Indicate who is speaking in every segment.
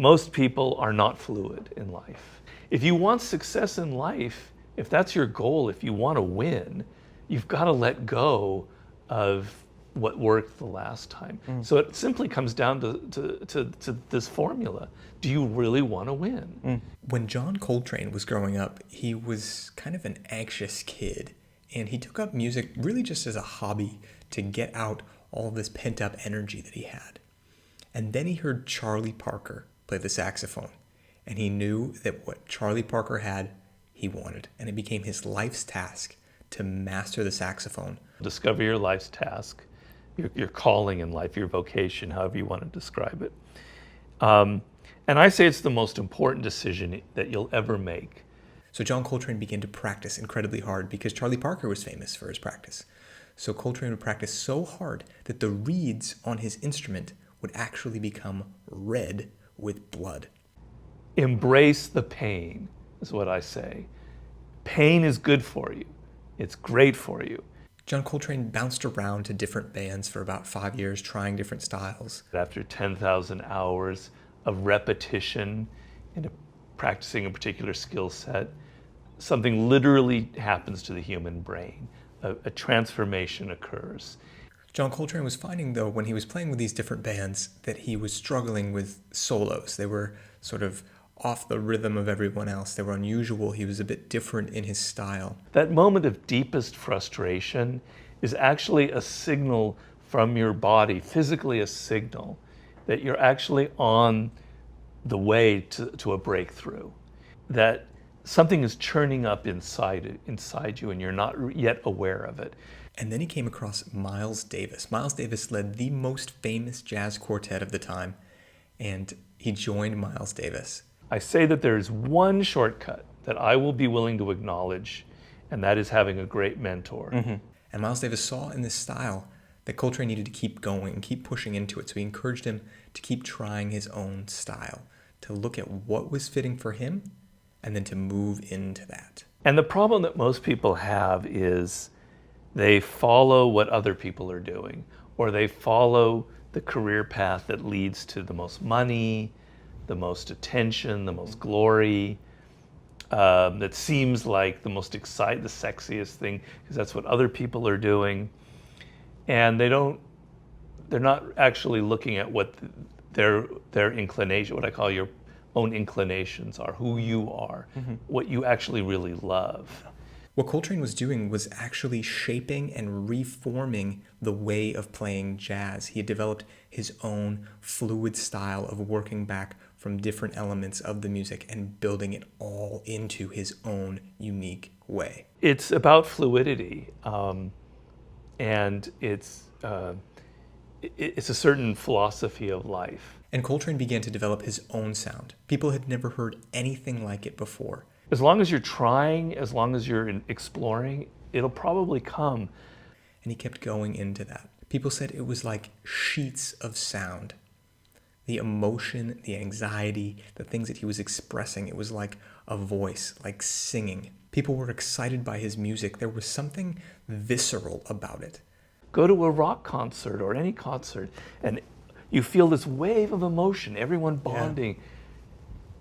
Speaker 1: most people are not fluid in life. If you want success in life, if that's your goal, if you want to win, you've got to let go of what worked the last time. So it simply comes down to this formula. Do you really want to win?
Speaker 2: When John Coltrane was growing up, he was kind of an anxious kid, and he took up music really just as a hobby to get out all this pent-up energy that he had. And then he heard Charlie Parker play the saxophone, and he knew that what Charlie Parker had, he wanted, and it became his life's task to master the saxophone.
Speaker 1: Discover your life's task, your calling in life, your vocation, however you want to describe it. And I say it's the most important decision that you'll ever make.
Speaker 2: So John Coltrane began to practice incredibly hard because Charlie Parker was famous for his practice. So Coltrane would practice so hard that the reeds on his instrument would actually become red with blood.
Speaker 1: Embrace the pain, is what I say. Pain is good for you. It's great for you.
Speaker 2: John Coltrane bounced around to different bands for about 5 years, trying different styles.
Speaker 1: After 10,000 hours of repetition and practicing a particular skill set, something literally happens to the human brain. A transformation occurs.
Speaker 2: John Coltrane was finding, though, when he was playing with these different bands, that he was struggling with solos. They were sort of off the rhythm of everyone else. They were unusual. He was a bit different in his style.
Speaker 1: That moment of deepest frustration is actually a signal from your body, physically a signal, that you're actually on the way to a breakthrough, that something is churning up inside you and you're not yet aware of it.
Speaker 2: And then he came across Miles Davis. Miles Davis led the most famous jazz quartet of the time, and he joined Miles Davis.
Speaker 1: I say that there is one shortcut that I will be willing to acknowledge, and that is having a great mentor.
Speaker 2: And Miles Davis saw in this style that Coltrane needed to keep going and keep pushing into it. So he encouraged him to keep trying his own style, to look at what was fitting for him, and then to move into that.
Speaker 1: And the problem that most people have is they follow what other people are doing, or they follow the career path that leads to the most money, the most attention, the most glory, that seems like the most exciting, the sexiest thing, because that's what other people are doing. And they're not actually looking at what their inclination, what I call your own inclinations are, who you are, what you actually really love.
Speaker 2: What Coltrane was doing was actually shaping and reforming the way of playing jazz. He had developed his own fluid style of working back from different elements of the music and building it all into his own unique way.
Speaker 1: It's about fluidity, and it's a certain philosophy of life.
Speaker 2: And Coltrane began to develop his own sound. People had never heard anything like it before.
Speaker 1: As long as you're trying, as long as you're exploring, it'll probably come.
Speaker 2: And he kept going into that. People said it was like sheets of sound. The emotion, the anxiety, the things that he was expressing, it was like a voice, like singing. People were excited by his music. There was something visceral about it.
Speaker 1: Go to a rock concert or any concert, and you feel this wave of emotion, everyone bonding. Yeah.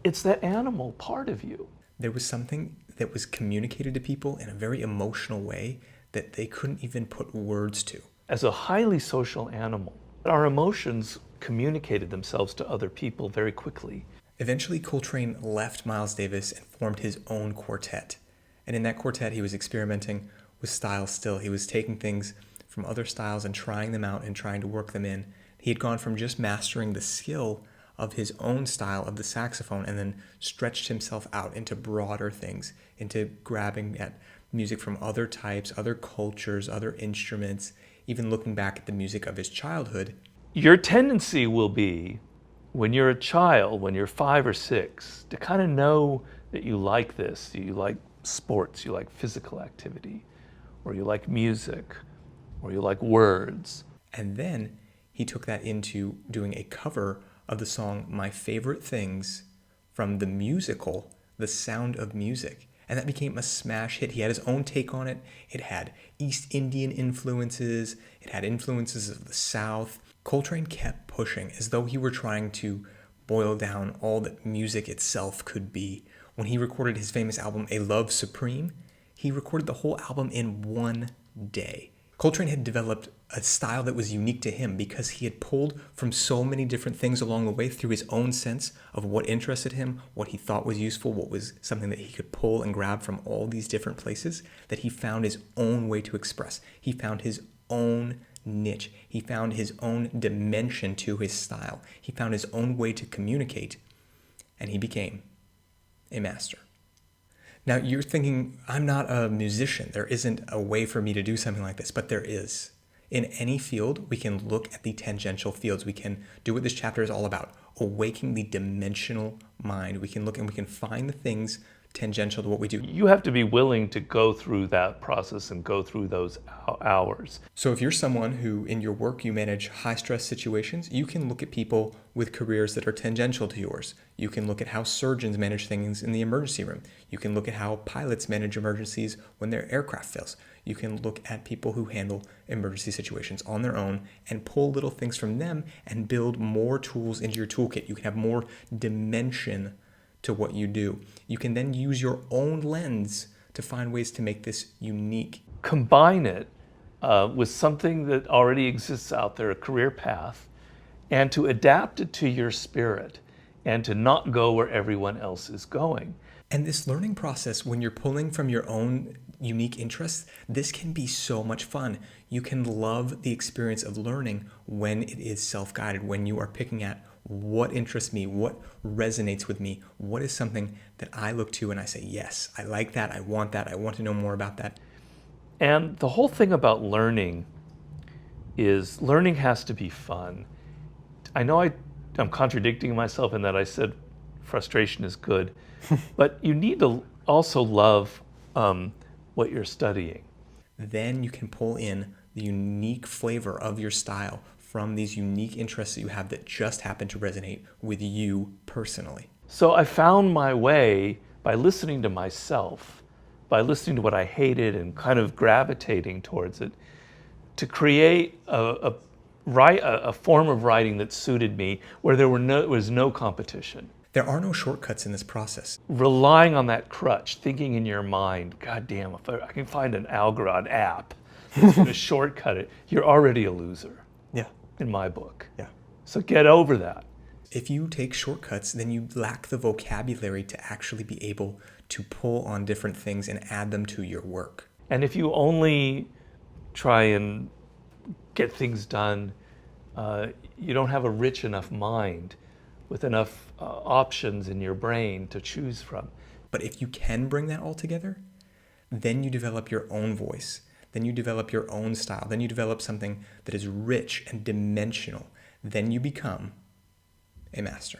Speaker 1: It's that animal part of you.
Speaker 2: There was something that was communicated to people in a very emotional way that they couldn't even put words to.
Speaker 1: As a highly social animal, our emotions communicated themselves to other people very quickly.
Speaker 2: Eventually, Coltrane left Miles Davis and formed his own quartet. And in that quartet, he was experimenting with styles still. He was taking things from other styles and trying them out and trying to work them in. He had gone from just mastering the skill of his own style of the saxophone and then stretched himself out into broader things, into grabbing at music from other types, other cultures, other instruments, even looking back at the music of his childhood.
Speaker 1: Your tendency will be, when you're a child, when you're 5 or 6, to kind of know that you like this, you like sports, you like physical activity, or you like music, or you like words.
Speaker 2: And then he took that into doing a cover of the song My Favorite Things from the musical The Sound of Music. And that became a smash hit. He had his own take on it. It had East Indian influences. It had influences of the South. Coltrane kept pushing as though he were trying to boil down all that music itself could be. When he recorded his famous album, A Love Supreme, he recorded the whole album in one day. Coltrane had developed a style that was unique to him because he had pulled from so many different things along the way through his own sense of what interested him, what he thought was useful, what was something that he could pull and grab from all these different places, that he found his own way to express. He found his own niche. He found his own dimension to his style. He found his own way to communicate, and he became a master. Now you're thinking, I'm not a musician. There isn't a way for me to do something like this, but there is. In any field, we can look at the tangential fields. We can do what this chapter is all about, awakening the dimensional mind. We can look and we can find the things tangential to what we do.
Speaker 1: You have to be willing to go through that process and go through those hours.
Speaker 2: So if you're someone who in your work you manage high stress situations, you can look at people with careers that are tangential to yours. You can look at how surgeons manage things in the emergency room. You can look at how pilots manage emergencies when their aircraft fails. You can look at people who handle emergency situations on their own and pull little things from them and build more tools into your toolkit. You can have more dimension to what you do. You can then use your own lens to find ways to make this unique.
Speaker 1: Combine it with something that already exists out there, a career path, and to adapt it to your spirit and to not go where everyone else is going.
Speaker 2: And this learning process, when you're pulling from your own unique interests, this can be so much fun. You can love the experience of learning when it is self-guided, when you are picking at what interests me, what resonates with me, what is something that I look to and I say, yes, I like that, I want to know more about that.
Speaker 1: And the whole thing about learning is learning has to be fun. I know I'm contradicting myself in that I said frustration is good, but you need to also love what you're studying.
Speaker 2: Then you can pull in the unique flavor of your style from these unique interests that you have that just happen to resonate with you personally.
Speaker 1: So I found my way by listening to myself, by listening to what I hated and kind of gravitating towards it, to create a form of writing that suited me where there was no competition.
Speaker 2: There are no shortcuts in this process.
Speaker 1: Relying on that crutch, thinking in your mind, God damn, if I can find an algorithm app that's going to shortcut it, you're already a loser.
Speaker 2: Yeah.
Speaker 1: In my book.
Speaker 2: Yeah.
Speaker 1: So get over that.
Speaker 2: If you take shortcuts, then you lack the vocabulary to actually be able to pull on different things and add them to your work.
Speaker 1: And if you only try and get things done, you don't have a rich enough mind with enough options in your brain to choose from.
Speaker 2: But if you can bring that all together, then you develop your own voice. Then you develop your own style. Then you develop something that is rich and dimensional. Then you become a master.